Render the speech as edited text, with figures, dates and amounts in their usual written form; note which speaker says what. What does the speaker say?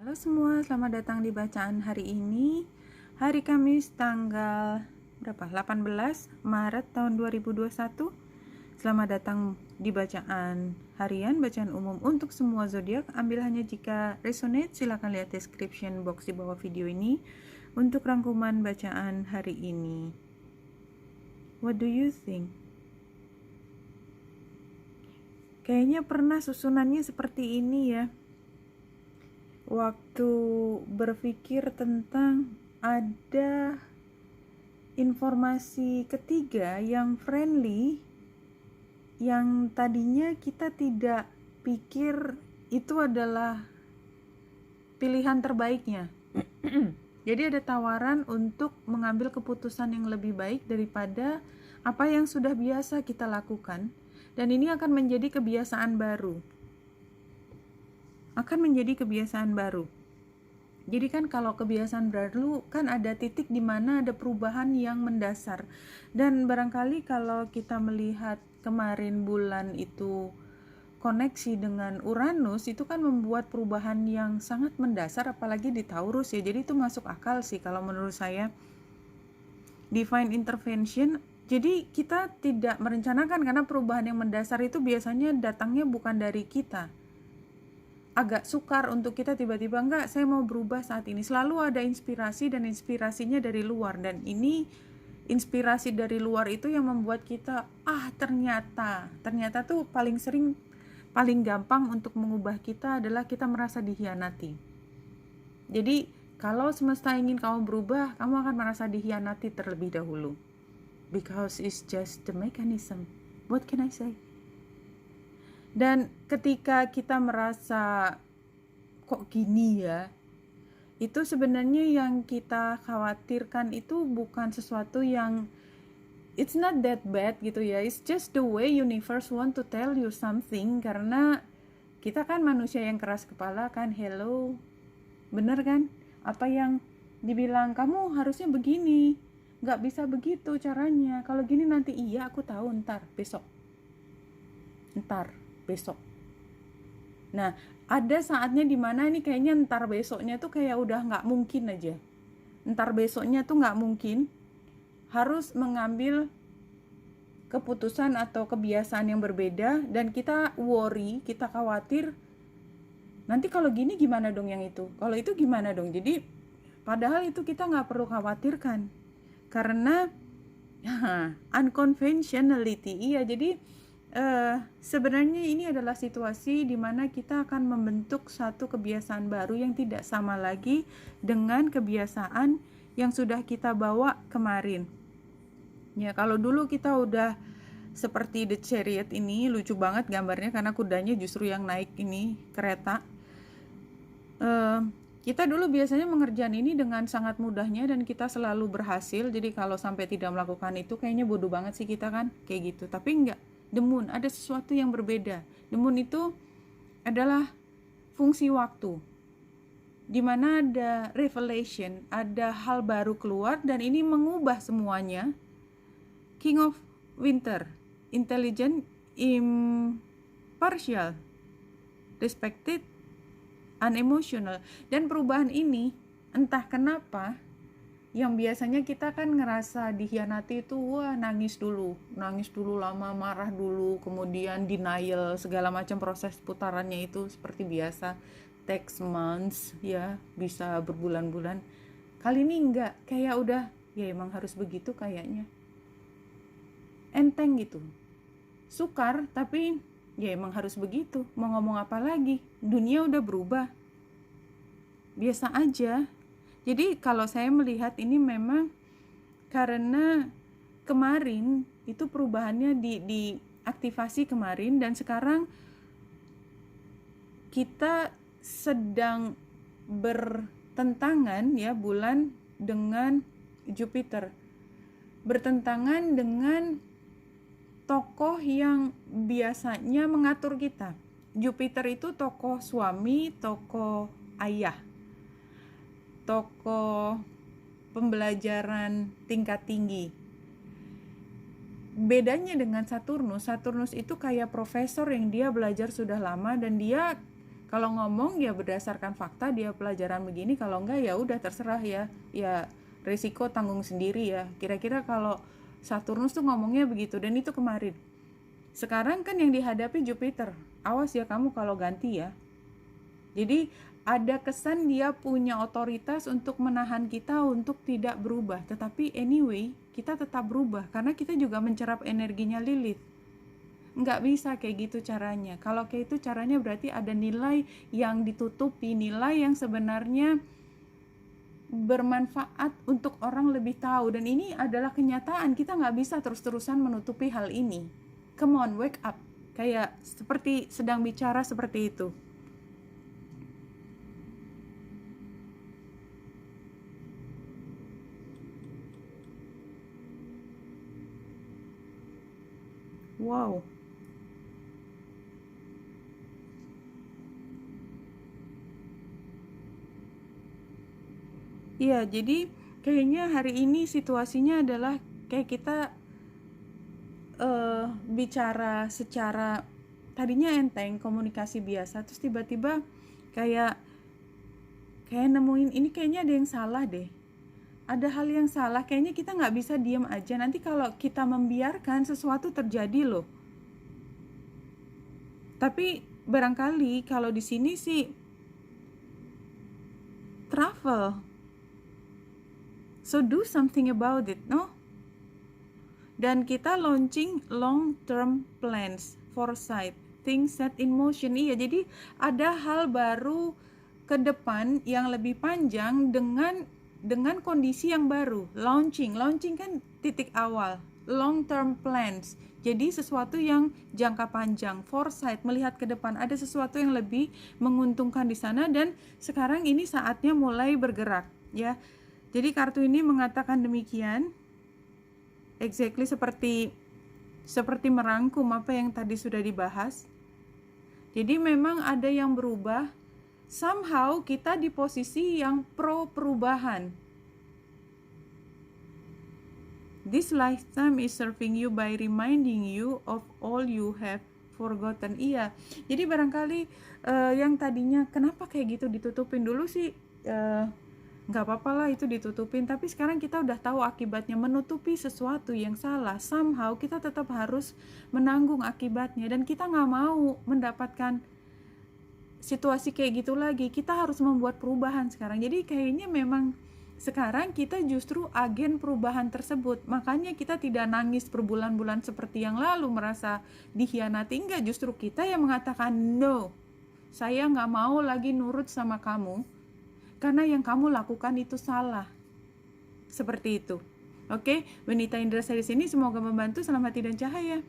Speaker 1: Halo semua, selamat datang di bacaan hari ini. Hari Kamis tanggal berapa? 18 Maret tahun 2021. Selamat datang di bacaan harian, bacaan umum untuk semua zodiak. Ambil hanya jika resonate, silakan lihat description box di bawah video ini untuk rangkuman bacaan hari ini. What do you think? Kayaknya pernah susunannya seperti ini ya. Waktu berpikir tentang ada informasi ketiga yang friendly, yang tadinya kita tidak pikir itu adalah pilihan terbaiknya. Jadi ada tawaran untuk mengambil keputusan yang lebih baik daripada apa yang sudah biasa kita lakukan, dan ini akan menjadi kebiasaan baru. Jadi kan kalau kebiasaan baru kan ada titik di mana ada perubahan yang mendasar. Dan barangkali kalau kita melihat kemarin bulan itu koneksi dengan Uranus, itu kan membuat perubahan yang sangat mendasar, apalagi di Taurus ya. Jadi itu masuk akal sih kalau menurut saya. Divine intervention. Jadi kita tidak merencanakan, karena perubahan yang mendasar itu biasanya datangnya bukan dari kita. Agak sukar untuk kita tiba-tiba enggak, saya mau berubah saat ini. Selalu ada inspirasi, dan inspirasinya dari luar, dan ini inspirasi dari luar itu yang membuat kita ternyata tuh paling gampang untuk mengubah kita adalah kita merasa dikhianati. Jadi kalau semesta ingin kamu berubah, kamu akan merasa dikhianati terlebih dahulu, because it's just the mechanism. What can I say? Dan ketika kita merasa kok gini ya, itu sebenarnya yang kita khawatirkan itu bukan sesuatu yang it's not that bad gitu ya. It's just the way universe want to tell you something, karena kita kan manusia yang keras kepala kan. Hello, bener kan? Apa yang dibilang kamu harusnya begini, nggak bisa begitu caranya. Kalau gini nanti, iya aku tahu, ntar besok. Nah, ada saatnya dimana ini kayaknya ntar besoknya tuh kayak udah nggak mungkin aja. Ntar besoknya tuh nggak mungkin, harus mengambil keputusan atau kebiasaan yang berbeda, dan kita worry, kita khawatir, nanti kalau gini gimana dong yang itu, kalau itu gimana dong. Jadi padahal itu kita nggak perlu khawatirkan, karena unconventionality. Iya, jadi sebenarnya ini adalah situasi di mana kita akan membentuk satu kebiasaan baru yang tidak sama lagi dengan kebiasaan yang sudah kita bawa kemarin. Ya, kalau dulu kita udah seperti The Chariot ini, lucu banget gambarnya karena kudanya justru yang naik ini kereta. Kita dulu biasanya mengerjakan ini dengan sangat mudahnya dan kita selalu berhasil. Jadi kalau sampai tidak melakukan itu kayaknya bodoh banget sih kita kan, kayak gitu. Tapi enggak. The Moon ada sesuatu yang berbeda. The Moon itu adalah fungsi waktu, di mana ada revelation, ada hal baru keluar, dan ini mengubah semuanya. King of Winter, intelligent, impartial, respected, unemotional. Dan perubahan ini entah kenapa, yang biasanya kita kan ngerasa dikhianati itu, wah nangis dulu lama, marah dulu, kemudian denial, segala macam proses putarannya itu seperti biasa, takes months ya, bisa berbulan-bulan. Kali ini enggak, kayak udah ya emang harus begitu kayaknya, enteng gitu, sukar, tapi ya emang harus begitu, mau ngomong apa lagi, dunia udah berubah, biasa aja. Jadi kalau saya melihat ini memang karena kemarin itu perubahannya diaktifasi kemarin, dan sekarang kita sedang bertentangan ya, bulan dengan Jupiter, bertentangan dengan tokoh yang biasanya mengatur kita. Jupiter itu tokoh suami, tokoh ayah, tokoh pembelajaran tingkat tinggi. Bedanya dengan Saturnus itu kayak profesor yang dia belajar sudah lama, dan dia Kalau ngomong ya berdasarkan fakta, dia pelajaran begini, kalau enggak ya udah terserah ya. Ya risiko tanggung sendiri ya. Kira-kira kalau Saturnus tuh ngomongnya begitu, dan itu kemarin. Sekarang kan yang dihadapi Jupiter. Awas ya kamu kalau ganti ya. Jadi ada kesan dia punya otoritas untuk menahan kita untuk tidak berubah. Tetapi anyway, kita tetap berubah karena kita juga mencerap energinya Lilith. Nggak bisa kayak gitu caranya. Kalau kayak itu caranya berarti ada nilai yang ditutupi, nilai yang sebenarnya bermanfaat untuk orang lebih tahu. Dan ini adalah kenyataan, kita nggak bisa terus-terusan menutupi hal ini. Come on, wake up. Kayak seperti sedang bicara seperti itu. Wow. Iya, jadi kayaknya hari ini situasinya adalah kayak kita bicara secara tadinya enteng, komunikasi biasa, terus tiba-tiba kayak nemuin ini kayaknya ada yang salah deh. Ada hal yang salah, kayaknya kita nggak bisa diam aja. Nanti kalau kita membiarkan sesuatu terjadi loh. Tapi barangkali kalau di sini sih travel. So do something about it, no? Dan kita launching long term plans, foresight, things set in motion. Iya, jadi ada hal baru ke depan yang lebih panjang dengan kondisi yang baru. Launching kan titik awal. Long term plans, jadi sesuatu yang jangka panjang. Foresight, melihat ke depan, ada sesuatu yang lebih menguntungkan di sana, dan sekarang ini saatnya mulai bergerak ya. Jadi kartu ini mengatakan demikian, exactly seperti merangkum apa yang tadi sudah dibahas. Jadi memang ada yang berubah. Somehow kita di posisi yang pro perubahan. This lifetime is serving you by reminding you of all you have forgotten. Iya, jadi barangkali yang tadinya kenapa kayak gitu ditutupin dulu sih, nggak apa-apa lah itu ditutupin, tapi sekarang kita udah tahu akibatnya. Menutupi sesuatu yang salah, somehow kita tetap harus menanggung akibatnya, dan kita nggak mau mendapatkan situasi kayak gitu lagi. Kita harus membuat perubahan sekarang. Jadi kayaknya memang sekarang kita justru agen perubahan tersebut. Makanya kita tidak nangis berbulan-bulan seperti yang lalu merasa dikhianati. Enggak, justru kita yang mengatakan no, saya nggak mau lagi nurut sama kamu karena yang kamu lakukan itu salah. Seperti itu. Oke, Wanita Indra saya di sini, semoga membantu. Salam hati dan cahaya.